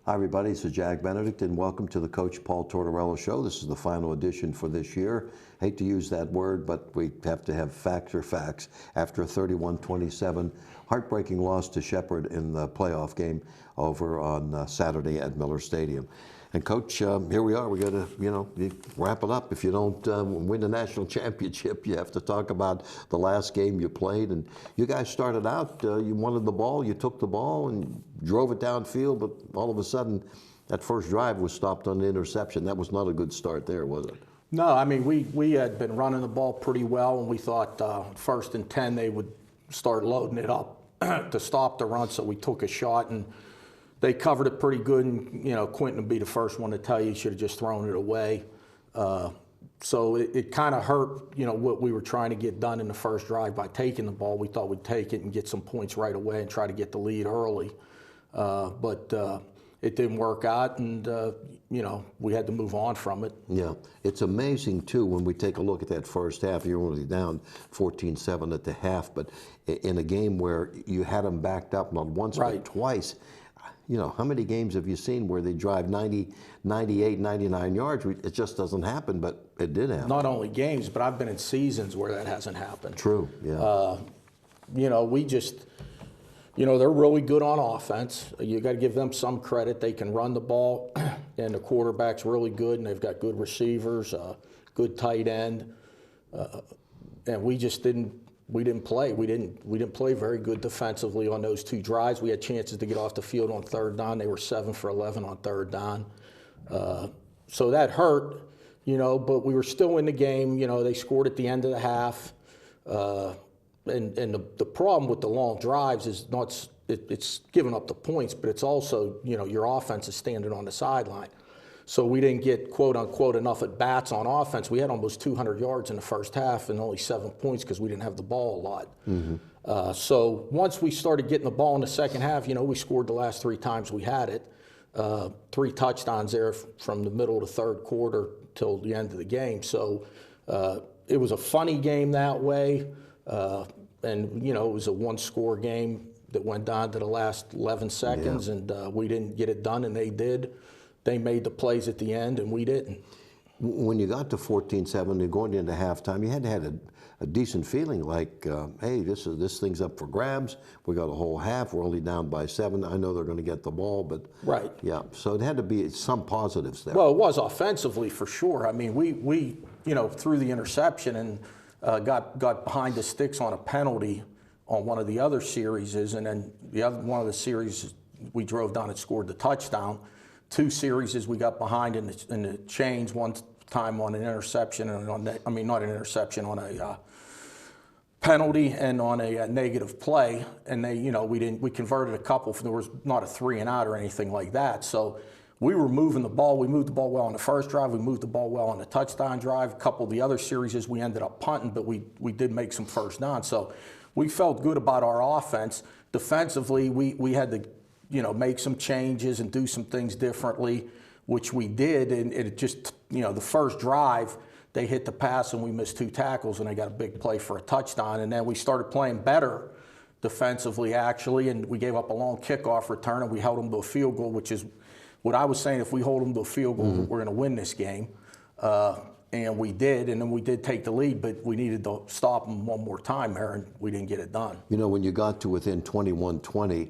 Hi everybody, this is Jack Benedict and welcome to the Coach Paul Tortorella Show. This is the final edition for this year. Hate to use that word, but we have to have facts or facts. After a 31-27 heartbreaking loss to Shepherd in the playoff game over on Saturday at Miller Stadium. And Coach, here we are. We got to, wrap it up. If you don't win the national championship, you have to talk about the last game you played. And you guys started out, you wanted the ball, you took the ball and drove it downfield, but all of a sudden, that first drive was stopped on the interception. That was not a good start there, was it? No, I mean, we had been running the ball pretty well, and we thought 1st and 10 they would start loading it up to stop the run, so we took a shot, and they covered it pretty good, and Quentin would be the first one to tell you should have just thrown it away. So it kind of hurt, what we were trying to get done in the first drive by taking the ball. We thought we'd take it and get some points right away and try to get the lead early. But it didn't work out, and we had to move on from it. Yeah, it's amazing too when we take a look at that first half. You're only down 14-7 at the half, but in a game where you had them backed up not once but twice. How many games have you seen where they drive 90, 98, 99 yards? It just doesn't happen, but it did happen. Not only games, but I've been in seasons where that hasn't happened. True, yeah. We just, they're really good on offense. You got to give them some credit. They can run the ball, and the quarterback's really good, and they've got good receivers, good tight end, and we just didn't. We didn't play. We didn't play very good defensively on those two drives. We had chances to get off the field on 3rd down. They were 7 for 11 on 3rd down. So that hurt, but we were still in the game. They scored at the end of the half. And the problem with the long drives is it's giving up the points, but it's also, your offense is standing on the sideline. So we didn't get, quote unquote, enough at bats on offense. We had almost 200 yards in the first half and only 7 points because we didn't have the ball a lot. Mm-hmm. So once we started getting the ball in the second half, we scored the last 3 times we had it. 3 touchdowns there from the middle of the 3rd quarter till the end of the game. So it was a funny game that way. And, it was a 1-score game that went down to the last 11 seconds, and we didn't get it done, and they did. They made the plays at the end, and we didn't. When you got to 14-7 and going into halftime, you had to have a decent feeling like, hey, this thing's up for grabs. We got a whole half. We're only down by 7. I know they're going to get the ball, but yeah. So it had to be some positives there. Well, it was offensively for sure. I mean, we threw the interception and got behind the sticks on a penalty on one of the other series, and then one of the series we drove down and scored the touchdown. 2 series we got behind in the chains, one time on an interception, and not an interception, on a penalty and on a negative play. And we converted a couple. There was not a 3 and out or anything like that. So we were moving the ball. We moved the ball well on the first drive. We moved the ball well on the touchdown drive. A couple of the other series we ended up punting, but we did make some first downs. So we felt good about our offense. Defensively, we had to make some changes and do some things differently, which we did. And it just, the first drive, they hit the pass and we missed 2 tackles and they got a big play for a touchdown. And then we started playing better defensively, actually, and we gave up a long kickoff return and we held them to a field goal, which is what I was saying. If we hold them to a field goal, we're going to win this game. And we did, and then we did take the lead, but we needed to stop them one more time there, and we didn't get it done. When you got to within 21-20,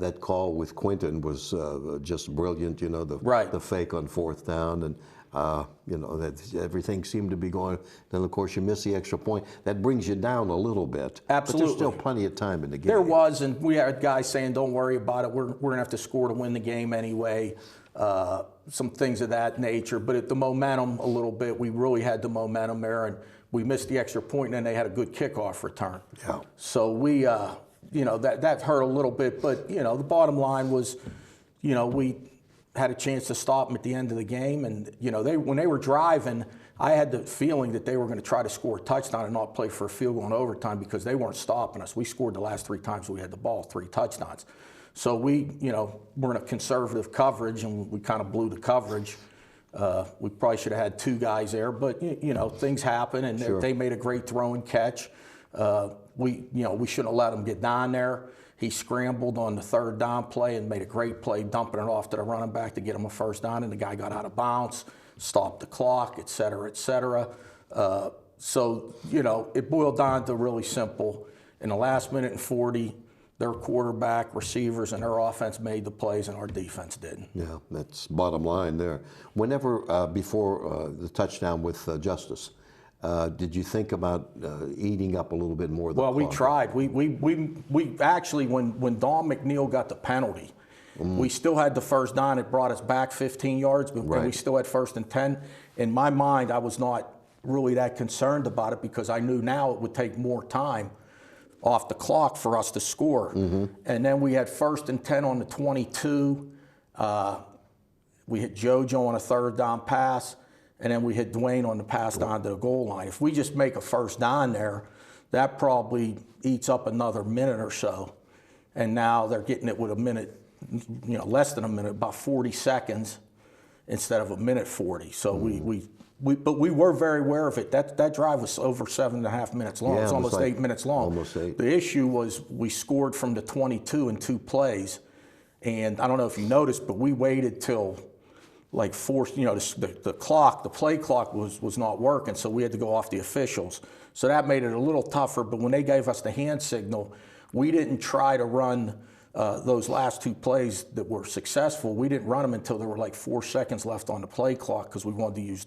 that call with Quentin was just brilliant, the fake on 4th down, and, that everything seemed to be going. Then, of course, you miss the extra point. That brings you down a little bit. Absolutely. But there's still plenty of time in the game. There was, and we had guys saying, don't worry about it. We're going to have to score to win the game anyway. Some things of that nature, but at the momentum a little bit, we really had the momentum there, and we missed the extra point, and then they had a good kickoff return. Yeah. So we, that hurt a little bit, but the bottom line was, we had a chance to stop them at the end of the game, and when they were driving, I had the feeling that they were going to try to score a touchdown and not play for a field goal in overtime because they weren't stopping us. We scored the last 3 times we had the ball, 3 touchdowns. So we, we're in a conservative coverage, and we kind of blew the coverage. We probably should have had 2 guys there, but things happen, and they made a great throw and catch. We shouldn't have let them get down there. He scrambled on the third down play and made a great play, dumping it off to the running back to get him a first down, and the guy got out of bounds, stopped the clock, et cetera, et cetera. So, you know, it boiled down to really simple. In the last minute and 40, their quarterback, receivers, and their offense made the plays, and our defense didn't. Yeah, that's bottom line there. Whenever, before the touchdown with Justice, did you think about eating up a little bit more of the Well, clock? we tried. We actually, when Don McNeil got the penalty, we still had the first down. It brought us back 15 yards, but Right. we still had 1st and 10. In my mind, I was not really that concerned about it because I knew now it would take more time off the clock for us to score. And then we had 1st and 10 on the 22. We hit JoJo on a third down pass, and then we hit Dwayne on the pass down to the goal line. If we just make a first down there, that probably eats up another minute or so. And now they're getting it with a minute, you know, less than a minute, about 40 seconds instead of a minute 40. So but we were very aware of it. That drive was over 7.5 minutes long. Yeah, It was it was almost like 8 minutes long. almost 8. The issue was we scored from the 22 in 2 plays. And I don't know if you noticed, but we waited till like the clock, the play clock was not working, so we had to go off the officials. So that made it a little tougher, but when they gave us the hand signal, we didn't try to run those last 2 plays that were successful. We didn't run them until there were like 4 seconds left on the play clock because we wanted to use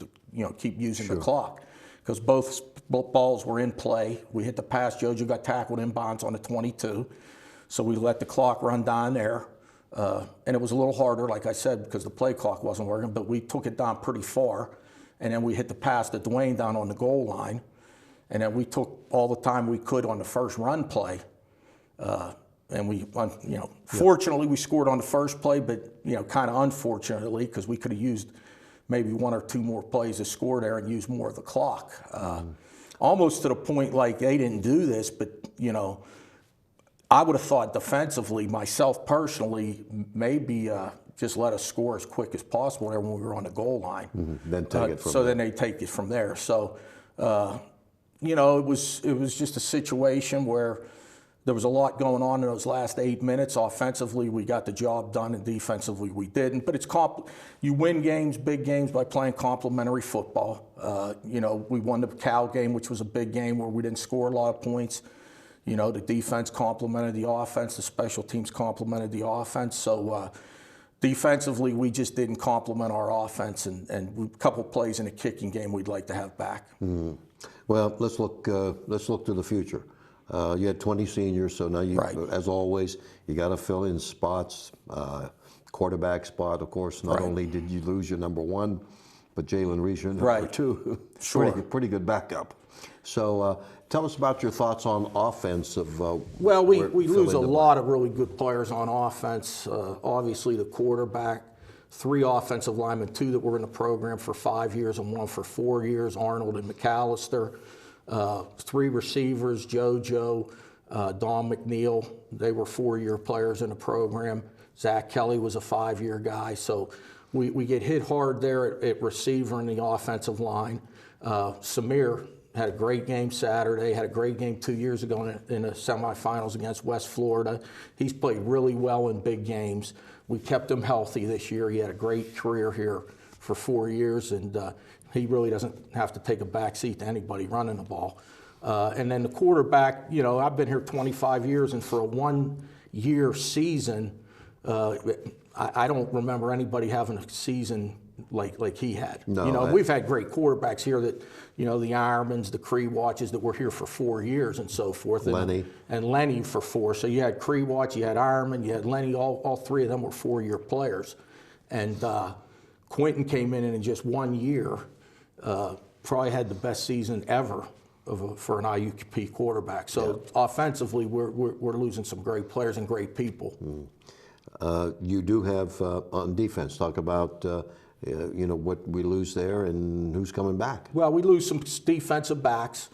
keep using the clock. Because both balls were in play. We hit the pass. JoJo got tackled in bounds on the 22. So we let the clock run down there. And it was a little harder, like I said, because the play clock wasn't working, but we took it down pretty far. And then we hit the pass to Dwayne down on the goal line. And then we took all the time we could on the first run play. And we, fortunately we scored on the first play, but, kind of unfortunately, because we could have used maybe 1 or 2 more plays to score there and use more of the clock. Almost to the point like they didn't do this, but, I would have thought defensively, myself personally, maybe just let us score as quick as possible there when we were on the goal line. Then take it from So there. then they take it from there. So, it was just a situation where there was a lot going on in those last 8 minutes. Offensively, we got the job done, and defensively, we didn't. But it's you win games, big games, by playing complementary football. We won the Cal game, which was a big game where we didn't score a lot of points. The defense complemented the offense. The special teams complemented the offense. So defensively, we just didn't complement our offense, and a couple plays in a kicking game we'd like to have back. Well, let's look to the future. You had 20 seniors, so now you, Right. as always, you got to fill in spots. Quarterback spot, of course. Not Right. only did you lose your number 1, but Jalen Reese, your number Right. 2. Sure. Pretty good backup. So tell us about your thoughts on offense. Well, we lose a lot of really good players on offense. Obviously, the quarterback, 3 offensive linemen, 2 that were in the program for 5 years and 1 for 4 years, Arnold and McAllister. 3 receivers, JoJo, Don McNeil. They were 4-year players in the program. Zach Kelly was a 5-year guy. So we get hit hard there at receiver in the offensive line. Samir had a great game Saturday, had a great game 2 years ago in the semifinals against West Florida. He's played really well in big games. We kept him healthy this year. He had a great career here for 4 years, and he really doesn't have to take a back seat to anybody running the ball. And then the quarterback, I've been here 25 years, and for a 1-year season, I don't remember anybody having a season like he had. No, We've had great quarterbacks here that, the Ironmans, the Cree-Watches that were here for 4 years and so forth. And Lenny for 4. So you had Cree-Watch, you had Ironman, you had Lenny, all 3 of them were 4-year players. And Quentin came in just 1 year, probably had the best season ever for an IUP quarterback. So offensively, we're losing some great players and great people. You do have, on defense, talk about what we lose there and who's coming back. Well, we lose some defensive backs.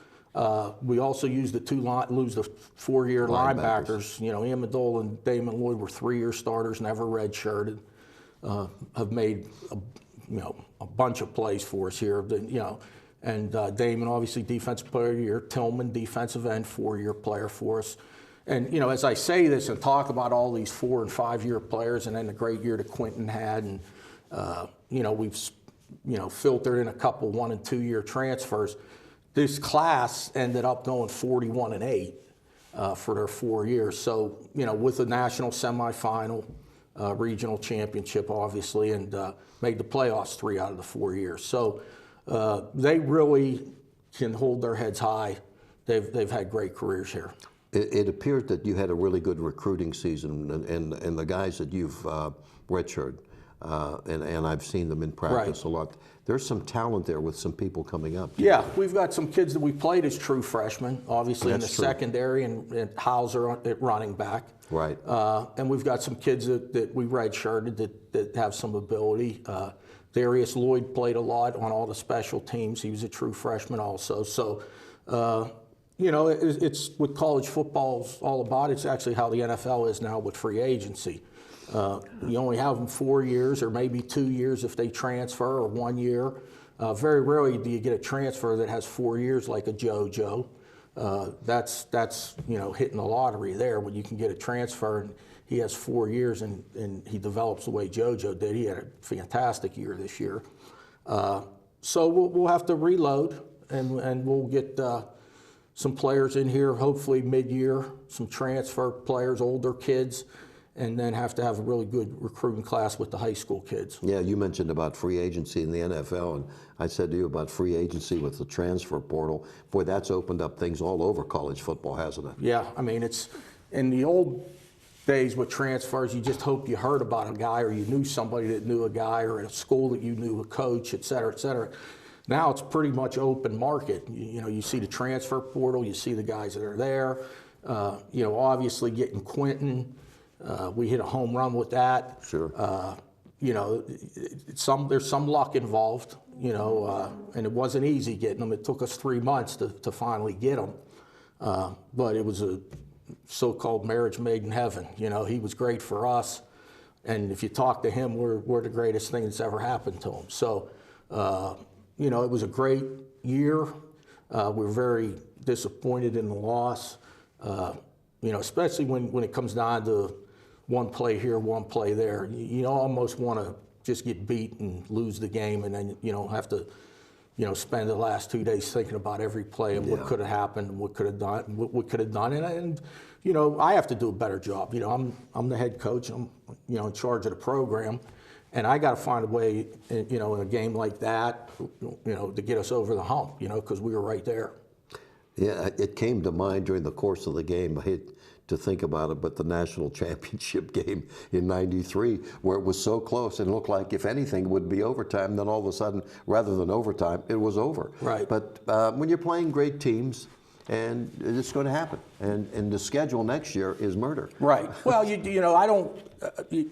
We also lose the 4-year linebackers. Amendola and Damon Lloyd were 3-year starters, never redshirted. Have made a bunch of plays for us here. And Damon, obviously defensive player of the year. Tillman, defensive end, 4-year player for us. And, as I say this and talk about all these 4- and 5-year players and then the great year that Quentin had, and, we've, filtered in a couple 1- and 2-year transfers, this class ended up going 41-8 for their 4 years. So, with a national semifinal, regional championship, obviously, and made the playoffs 3 out of the 4 years. So they really can hold their heads high. They've had great careers here. It appears that you had a really good recruiting season, and the guys that you've redshirted, and I've seen them in practice a lot. There's some talent there with some people coming up. Yeah, we've got some kids that we played as true freshmen, obviously in the secondary, and Hauser at running back. Right. And we've got some kids that we redshirted that have some ability. Darius Lloyd played a lot on all the special teams. He was a true freshman also. So, it's what college football's all about. It's actually how the NFL is now with free agency. You only have them 4 years or maybe 2 years if they transfer, or 1 year. Very rarely do you get a transfer that has 4 years like a JoJo. That's hitting the lottery there when you can get a transfer and he has 4 years and he develops the way JoJo did. He had a fantastic year this year. So we'll have to reload and we'll get some players in here, hopefully mid-year, some transfer players, older kids, and then have to have a really good recruiting class with the high school kids. Yeah, you mentioned about free agency in the NFL, and I said to you about free agency with the transfer portal. Boy, that's opened up things all over college football, hasn't it? Yeah, I mean, it's in the old days with transfers, you just hoped you heard about a guy or you knew somebody that knew a guy or at a school that you knew a coach, et cetera, et cetera. Now it's pretty much open market. You see the transfer portal, you see the guys that are there. Obviously getting Quentin, we hit a home run with that. Sure. There's some luck involved, and it wasn't easy getting them. It took us 3 months to finally get them. But it was a so-called marriage made in heaven. He was great for us. And if you talk to him, we're the greatest thing that's ever happened to him. So, it was a great year. We're very disappointed in the loss, especially when it comes down to one play here, one play there. You almost want to just get beat and lose the game and then, have to, spend the last 2 days thinking about every play and what could have happened and what could have done, what we could have done. And I have to do a better job. I'm the head coach. I'm, in charge of the program. And I got to find a way, in a game like that, to get us over the hump, because we were right there. Yeah, it came to mind during the course of the game. I hate to think about it, but the national championship game in '93, where it was so close and looked like, if anything, it would be overtime. Then all of a sudden, rather than overtime, it was over. Right. But when you're playing great teams, and it's going to happen, and the schedule next year is murder. Right. Well,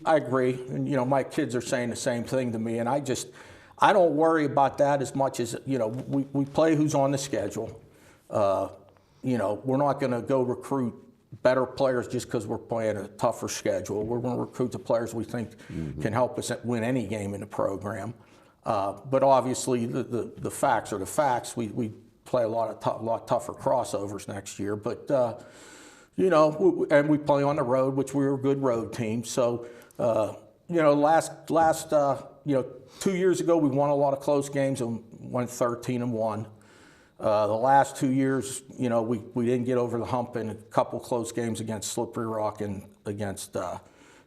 I agree, and my kids are saying the same thing to me, and I don't worry about that as much as we play who's on the schedule. We're not going to go recruit better players just because we're playing a tougher schedule. We're going to recruit the players we think can help us win any game in the program. But obviously, the facts are the facts. We play a lot tougher crossovers next year. But and we play on the road, which we were a good road team. So last 2 years ago we won a lot of close games and went 13-1. The last 2 years, we didn't get over the hump in a couple close games against Slippery Rock and against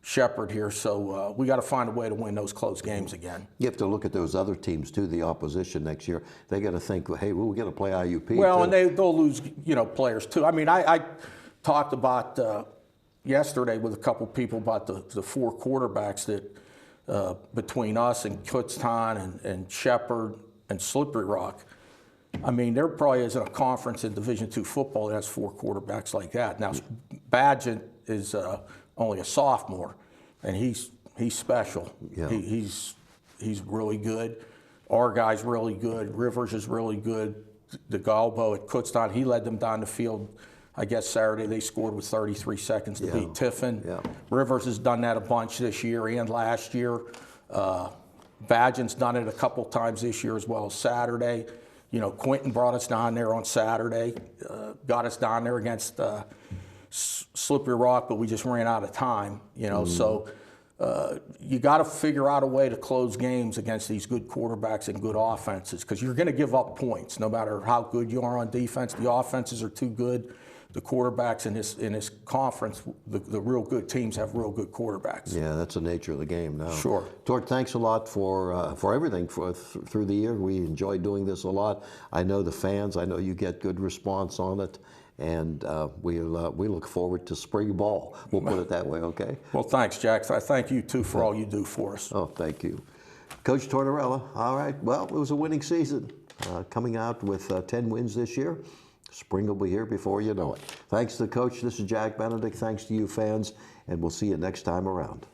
Shepherd here. So we got to find a way to win those close games again. You have to look at those other teams too, the opposition next year. They got to think, hey, we got to play IUP. Well, too. and they'll lose, players too. I mean, I talked about yesterday with a couple people about the 4 quarterbacks that between us and Kutztown and Shepherd and Slippery Rock. I mean, there probably isn't a conference in Division II football that has 4 quarterbacks like that. Now, Badgett is only a sophomore, and he's special. Yeah. He's really good. Our guy's really good. Rivers is really good. The Galbo at Kutztown, he led them down the field. I guess Saturday they scored with 33 seconds to beat Tiffin. Yeah. Rivers has done that a bunch this year and last year. Badgett's done it a couple times this year as well as Saturday. Quentin brought us down there on Saturday, got us down there against slippery rock, but we just ran out of time, you know. So you got to figure out a way to close games against these good quarterbacks and good offenses, because you're going to give up points no matter how good you are on defense. The offenses are too good. The quarterbacks in this conference, the real good teams have real good quarterbacks. Yeah, that's the nature of the game now. Sure. Tort, thanks a lot for everything through the year. We enjoy doing this a lot. I know the fans. I know you get good response on it, and we look forward to spring ball. We'll put it that way. Okay. Well, thanks, Jack. I thank you too for all you do for us. Oh, thank you, Coach Tortorella. All right. Well, it was a winning season, coming out with 10 wins this year. Spring will be here before you know it. Thanks to the coach. This is Jack Benedict. Thanks to you fans, and we'll see you next time around.